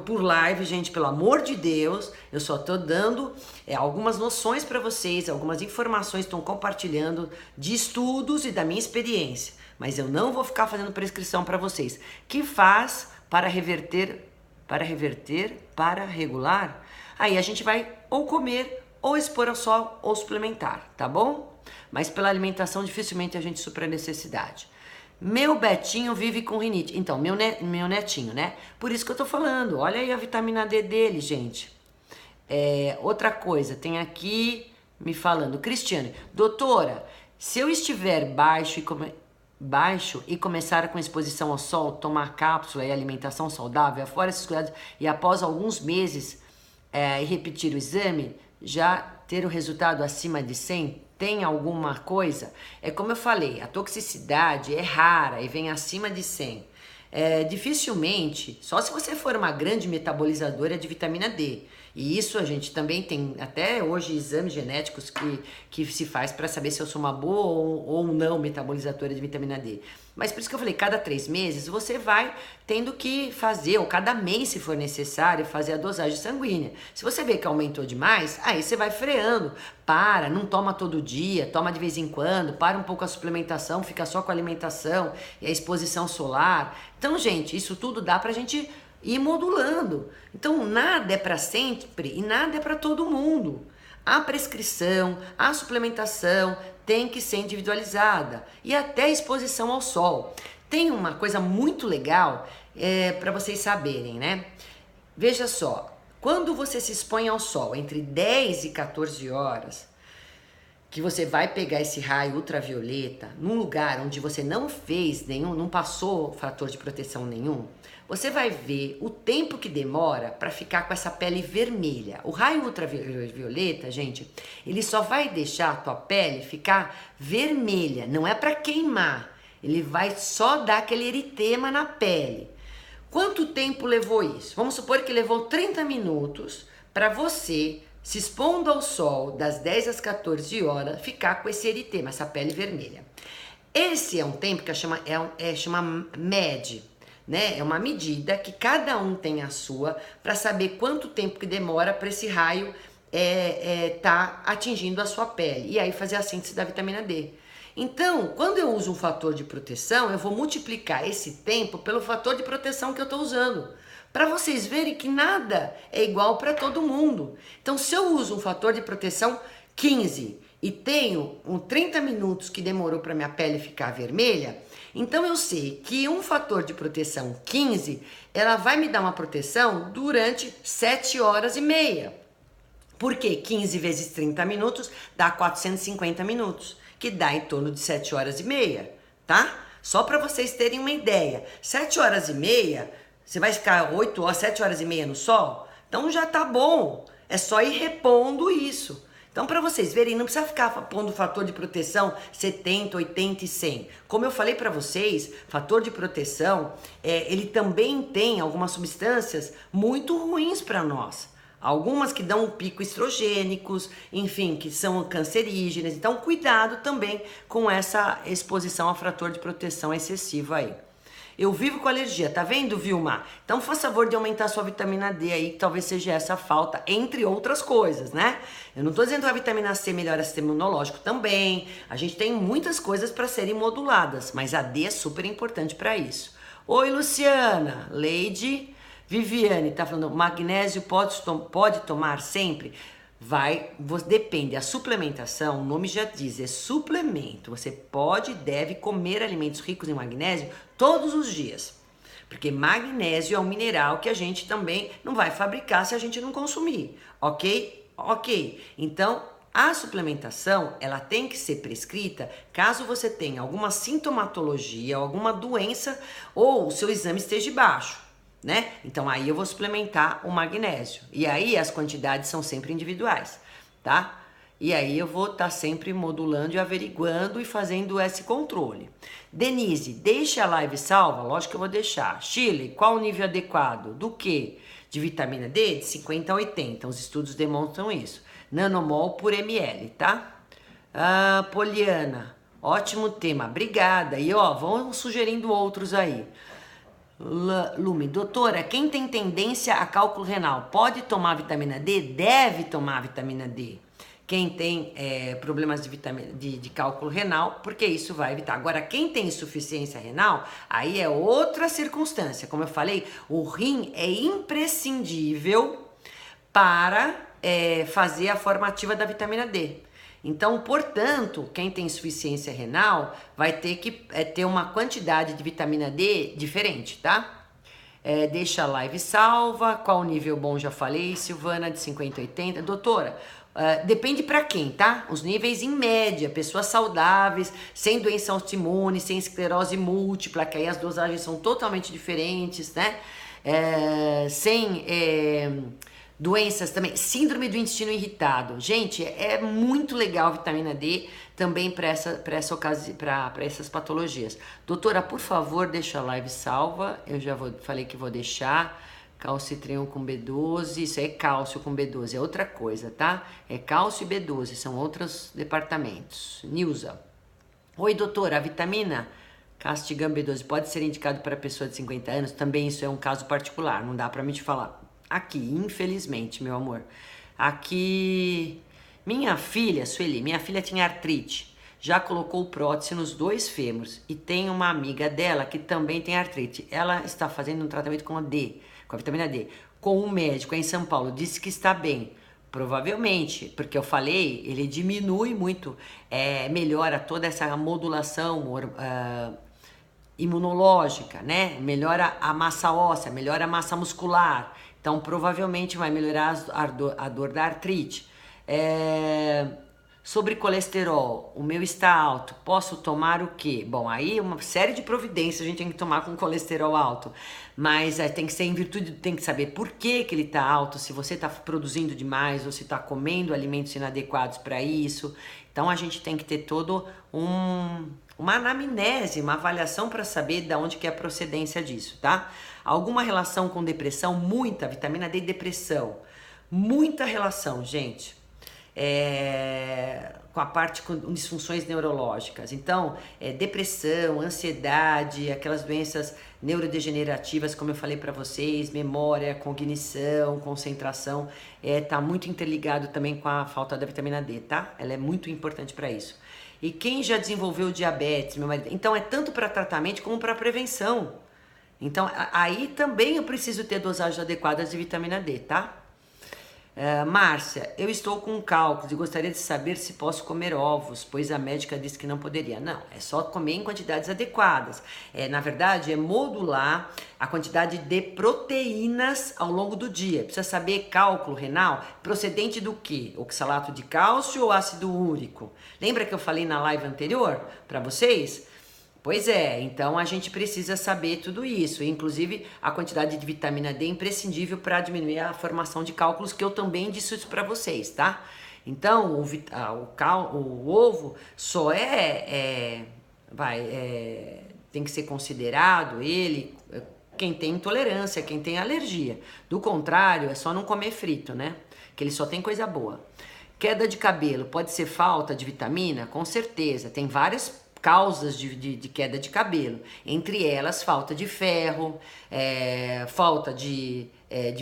por live, gente, pelo amor de Deus. Eu só tô dando algumas noções para vocês, algumas informações, estou compartilhando de estudos e da minha experiência. Mas eu não vou ficar fazendo prescrição para vocês. Que faz para reverter, para regular? Aí a gente vai ou comer, ou expor ao sol, ou suplementar, tá bom? Mas pela alimentação dificilmente a gente supra a necessidade. Meu Betinho vive com rinite. Então, meu netinho, né? Por isso que eu tô falando. Olha aí a vitamina D dele, gente. Outra coisa, tem aqui me falando. Cristiane, doutora, se eu estiver baixo e começar com exposição ao sol, tomar cápsula e alimentação saudável, fora esses cuidados, e após alguns meses e repetir o exame, já ter o resultado acima de 100? tem alguma coisa, é como eu falei, a toxicidade é rara e vem acima de 100. Dificilmente, só se você for uma grande metabolizadora de vitamina D. E isso a gente também tem até hoje exames genéticos que se faz para saber se eu sou uma boa ou não metabolizadora de vitamina D. Mas por isso que eu falei, cada 3 meses você vai tendo que fazer, ou cada mês se for necessário, fazer a dosagem sanguínea. Se você vê que aumentou demais, aí você vai freando, para, não toma todo dia, toma de vez em quando, para um pouco a suplementação, fica só com a alimentação e a exposição solar. Então, gente, isso tudo dá pra gente ir modulando. Então, nada é para sempre e nada é para todo mundo. A prescrição, a suplementação tem que ser individualizada e até a exposição ao sol. Tem uma coisa muito legal para vocês saberem, né? Veja só, quando você se expõe ao sol entre 10 e 14 horas, que você vai pegar esse raio ultravioleta num lugar onde você não fez nenhum, não passou fator de proteção nenhum, você vai ver o tempo que demora para ficar com essa pele vermelha. O raio ultravioleta, gente, ele só vai deixar a tua pele ficar vermelha, não é para queimar. Ele vai só dar aquele eritema na pele. Quanto tempo levou isso? Vamos supor que levou 30 minutos para você, se expondo ao sol das 10 às 14 horas, ficar com esse eritema, essa pele vermelha. Esse é um tempo que chama MED, né? É uma medida que cada um tem a sua para saber quanto tempo que demora para esse raio tá atingindo a sua pele e aí fazer a síntese da vitamina D. Então, quando eu uso um fator de proteção, eu vou multiplicar esse tempo pelo fator de proteção que eu estou usando, para vocês verem que nada é igual para todo mundo. Então, se eu uso um fator de proteção 15 e tenho 30 minutos que demorou para minha pele ficar vermelha, então eu sei que um fator de proteção 15, ela vai me dar uma proteção durante 7 horas e meia. Porque 15 vezes 30 minutos dá 450 minutos, que dá em torno de 7 horas e meia, tá? Só para vocês terem uma ideia. 7 horas e meia, você vai ficar 7 horas e meia no sol? Então já tá bom. É só ir repondo isso. Então, para vocês verem, não precisa ficar pondo fator de proteção 70, 80 e 100. Como eu falei para vocês, fator de proteção, ele também tem algumas substâncias muito ruins para nós. Algumas que dão um pico estrogênicos, enfim, que são cancerígenas. Então, cuidado também com essa exposição a fator de proteção excessiva aí. Eu vivo com alergia, tá vendo, Vilma? Então, faça favor de aumentar a sua vitamina D aí, que talvez seja essa falta, entre outras coisas, né? Eu não tô dizendo que a vitamina C melhora o sistema imunológico também. A gente tem muitas coisas para serem moduladas, mas a D é super importante para isso. Oi, Luciana, Leide, Viviane, tá falando, magnésio pode tomar sempre? Depende, a suplementação, o nome já diz, é suplemento. Você pode e deve comer alimentos ricos em magnésio todos os dias. Porque magnésio é um mineral que a gente também não vai fabricar se a gente não consumir, ok? Ok. Então, a suplementação, ela tem que ser prescrita caso você tenha alguma sintomatologia, alguma doença ou o seu exame esteja baixo. Né? Então aí eu vou suplementar o magnésio. E aí as quantidades são sempre individuais, tá? E aí eu vou estar sempre modulando e averiguando e fazendo esse controle. Denise, deixa a live salva? Lógico que eu vou deixar. Chile, qual o nível adequado? Do que? De vitamina D? De 50 a 80. Os estudos demonstram isso. Nanomol por ml, tá? Poliana, ótimo tema. Obrigada. E ó, vão sugerindo outros aí. Lume, doutora, quem tem tendência a cálculo renal pode tomar vitamina D? Deve tomar vitamina D. Quem tem problemas de cálculo renal, porque isso vai evitar. Agora, quem tem insuficiência renal, aí é outra circunstância. Como eu falei, o rim é imprescindível para fazer a formativa da vitamina D. Então, portanto, quem tem insuficiência renal vai ter que ter uma quantidade de vitamina D diferente, tá? Deixa a live salva. Qual o nível bom? Já falei. Silvana, de 50 a 80. Doutora, depende para quem, tá? Os níveis em média, pessoas saudáveis, sem doença autoimune, sem esclerose múltipla, que aí as dosagens são totalmente diferentes, né? Sem Doenças também, síndrome do intestino irritado. Gente, é muito legal a vitamina D também para essa ocasião, para essas patologias. Doutora, por favor, deixa a live salva. Eu já falei que vou deixar. Calcitriol com B12, isso é cálcio com B12, é outra coisa, tá? É cálcio e B12, são outros departamentos. Nilza. Oi, doutora, a vitamina Castigam B12 pode ser indicado para pessoa de 50 anos? Também isso é um caso particular, não dá para me te falar. Aqui, infelizmente, meu amor. Aqui, minha filha, Sueli, minha filha tinha artrite. Já colocou prótese nos 2 fêmurs. E tem uma amiga dela que também tem artrite. Ela está fazendo um tratamento com a D, com a vitamina D. Com um médico em São Paulo, disse que está bem. Provavelmente, porque eu falei, ele diminui muito, melhora toda essa modulação imunológica, né? Melhora a massa óssea, melhora a massa muscular. Então, provavelmente vai melhorar a dor da artrite. Sobre colesterol, o meu está alto, posso tomar o quê? Bom, aí uma série de providências a gente tem que tomar com colesterol alto, mas tem que ser em virtude, tem que saber por que ele está alto, se você está produzindo demais ou se está comendo alimentos inadequados para isso. Então a gente tem que ter todo uma anamnese, uma avaliação para saber de onde que é a procedência disso, tá? Alguma relação com depressão? Muita, vitamina D e depressão. Muita relação, gente. Com a parte com disfunções neurológicas. Então, depressão, ansiedade, aquelas doenças neurodegenerativas, como eu falei para vocês, memória, cognição, concentração, tá muito interligado também com a falta da vitamina D, tá? Ela é muito importante para isso. E quem já desenvolveu diabetes, meu marido, então é tanto para tratamento como para prevenção. Então, aí também eu preciso ter dosagens adequadas de vitamina D, tá? Márcia, eu estou com cálculos e gostaria de saber se posso comer ovos, pois a médica disse que não poderia. Não, é só comer em quantidades adequadas. Na verdade, é modular a quantidade de proteínas ao longo do dia. Precisa saber cálculo renal procedente do que? Oxalato de cálcio ou ácido úrico? Lembra que eu falei na live anterior para vocês? Pois é, então a gente precisa saber tudo isso, inclusive a quantidade de vitamina D é imprescindível para diminuir a formação de cálculos, que eu também disse isso para vocês, tá? Então o ovo só tem que ser considerado quem tem intolerância, quem tem alergia. Do contrário, é só não comer frito, né? Que ele só tem coisa boa. Queda de cabelo, pode ser falta de vitamina? Com certeza, tem várias causas de queda de cabelo, entre elas falta de ferro, falta de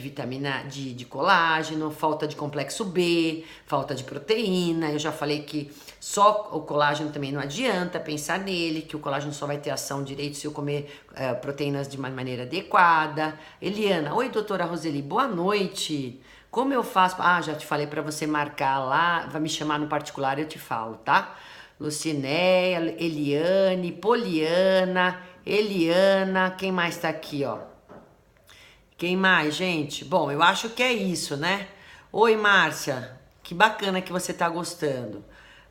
vitamina, de colágeno, falta de complexo B, falta de proteína. Eu já falei que só o colágeno também não adianta pensar nele, que o colágeno só vai ter ação direito se eu comer proteínas de uma maneira adequada. Eliana, oi doutora Roseli, boa noite. Como eu faço? Já te falei para você marcar lá, vai me chamar no particular, eu te falo, tá? Lucinéia, Eliane, Poliana, Eliana, quem mais tá aqui, ó? Quem mais, gente? Bom, eu acho que é isso, né? Oi, Márcia, que bacana que você tá gostando.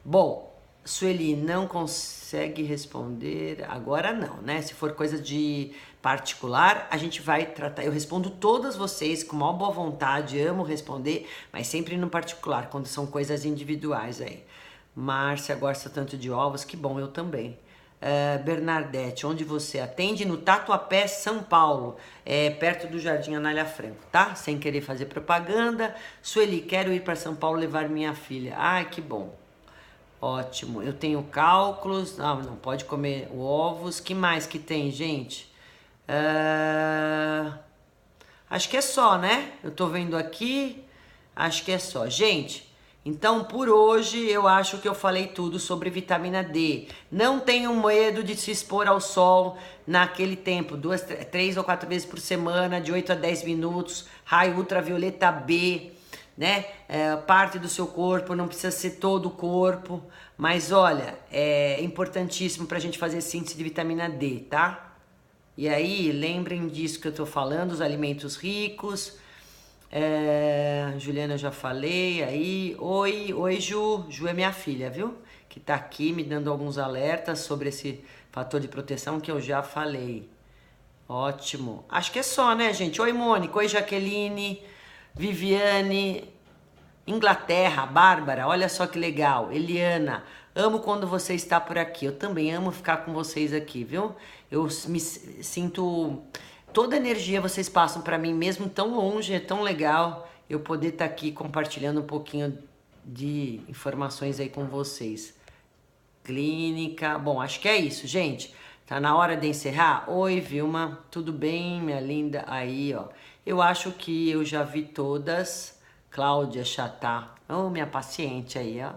Bom, Sueli não consegue responder, agora não, né? Se for coisa de particular, a gente vai tratar. Eu respondo todas vocês com maior boa vontade, amo responder, mas sempre no particular, quando são coisas individuais aí. Márcia gosta tanto de ovos, que bom, eu também. Bernadette, onde você atende? No Tatuapé, São Paulo, perto do Jardim Anália Franco, tá? Sem querer fazer propaganda. Sueli, quero ir para São Paulo levar minha filha. Ai, que bom. Ótimo, eu tenho cálculos. Não pode comer ovos. Que mais que tem, gente? Acho que é só, né? Eu tô vendo aqui. Acho que é só. Gente, então por hoje eu acho que eu falei tudo sobre vitamina D. Não tenham medo de se expor ao sol naquele tempo, 3 ou 4 vezes por semana, de 8 a 10 minutos, raio ultravioleta B, né? Parte do seu corpo, não precisa ser todo o corpo, mas olha, é importantíssimo pra gente fazer síntese de vitamina D, tá? E aí, lembrem disso que eu tô falando, os alimentos ricos. Juliana, eu já falei aí. Oi Ju é minha filha, viu? Que tá aqui me dando alguns alertas sobre esse fator de proteção que eu já falei. Ótimo. Acho que é só, né, gente? Oi Mônica, oi Jaqueline. Viviane, Inglaterra, Bárbara, olha só que legal. Eliana, amo quando você está por aqui. Eu também amo ficar com vocês aqui, viu? Eu me sinto toda a energia vocês passam para mim mesmo tão longe, é tão legal eu poder estar aqui compartilhando um pouquinho de informações aí com vocês. Clínica, bom, acho que é isso, gente. Tá na hora de encerrar? Oi, Vilma, tudo bem, minha linda? Aí, ó, eu acho que eu já vi todas. Cláudia Chatá, oh, minha paciente aí, ó.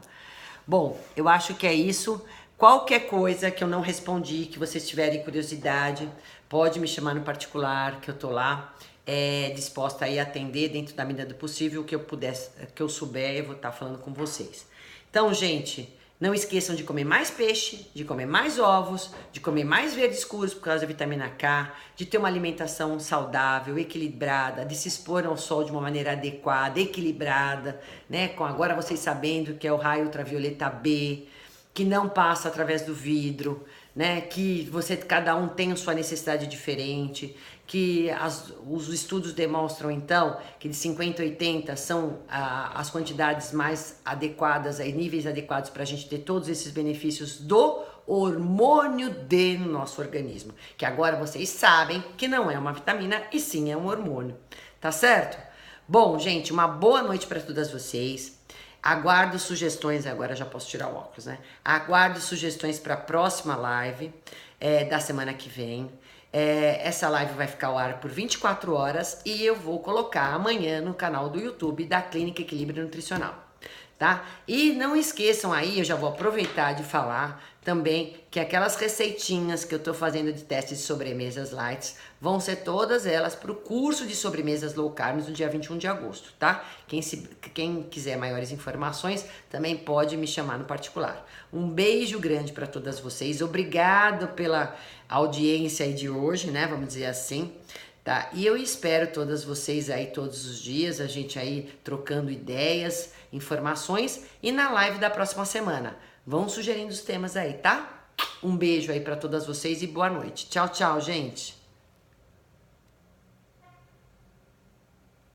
Bom, eu acho que é isso. Qualquer coisa que eu não respondi, que vocês tiverem curiosidade, pode me chamar no particular, que eu tô lá, disposta a atender dentro da medida do possível, o que eu puder, que eu souber, eu vou estar falando com vocês. Então, gente, não esqueçam de comer mais peixe, de comer mais ovos, de comer mais verdes escuros por causa da vitamina K, de ter uma alimentação saudável, equilibrada, de se expor ao sol de uma maneira adequada, equilibrada, né? Com agora vocês sabendo que é o raio ultravioleta B, que não passa através do vidro, né? Que cada um tem a sua necessidade diferente, que os estudos demonstram então que de 50 a 80 são as quantidades mais adequadas, níveis adequados para a gente ter todos esses benefícios do hormônio D no nosso organismo, que agora vocês sabem que não é uma vitamina e sim é um hormônio, tá certo? Bom, gente, uma boa noite para todas vocês. Aguardo sugestões, agora já posso tirar o óculos, né? Aguardo sugestões para a próxima live da semana que vem. Essa live vai ficar ao ar por 24 horas e eu vou colocar amanhã no canal do YouTube da Clínica Equilíbrio Nutricional, tá? E não esqueçam aí, eu já vou aproveitar de falar também que aquelas receitinhas que eu tô fazendo de testes de sobremesas light vão ser todas elas pro curso de sobremesas low carb no dia 21 de agosto, tá? Quem quiser maiores informações também pode me chamar no particular. Um beijo grande para todas vocês, obrigado pela audiência aí de hoje, né? Vamos dizer assim. Tá? E eu espero todas vocês aí todos os dias, a gente aí trocando ideias, informações e na live da próxima semana. Vão sugerindo os temas aí, tá? Um beijo aí para todas vocês e boa noite. Tchau, tchau, gente.